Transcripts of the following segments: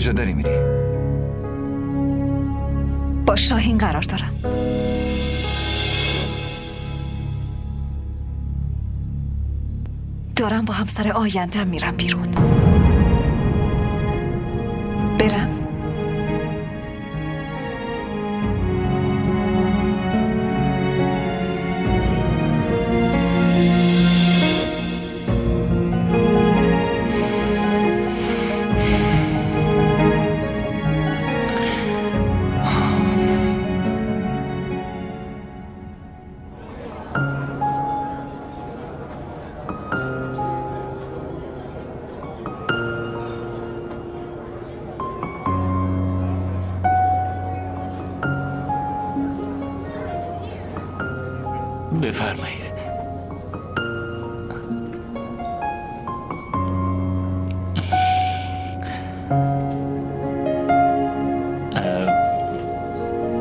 کجا داری میری؟ با شاهین قرار دارم. دارم با همسر آیندم میرم بیرون. برم؟ بفرمایید.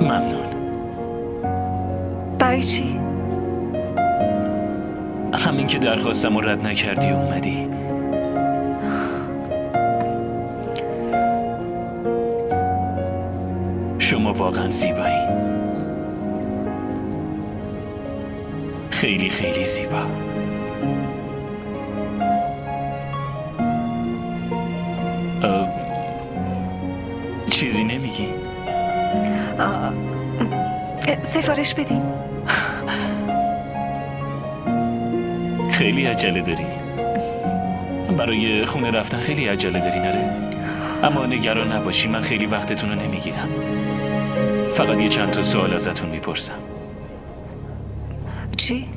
ممنون. برای چی؟ همین که درخواستم رو رد نکردی اومدی. شما واقعا زیبایی. خیلی خیلی زیبا. چیزی نمیگی؟ سفارش بدیم. خیلی عجله داری. برای خونه رفتن خیلی عجله داری نره؟ اما نگران نباشی، من خیلی وقتتون رو نمیگیرم. فقط یه چند تا سوال ازتون میپرسم. چی؟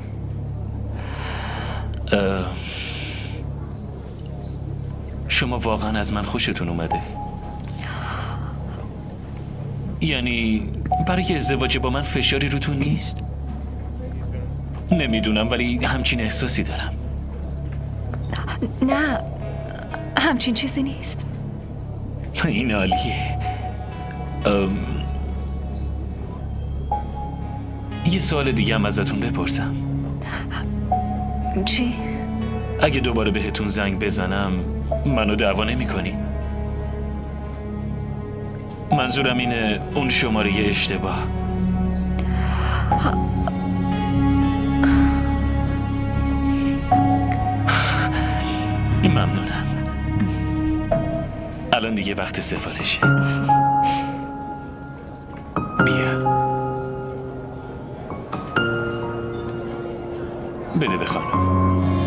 شما واقعا از من خوشتون اومده؟ یعنی برای ازدواج با من فشاری روتون نیست؟ نمیدونم ولی همچین احساسی دارم. نه، همچین چیزی نیست. این عالیه. یه سوال دیگه هم ازتون بپرسم. چی؟ اگه دوباره بهتون زنگ بزنم منو دعوا نمی‌کنی؟ منظورم اینه اون شماره اشتباه. ممنونم. الان دیگه وقت سفارشه. بیا. بده به خانم.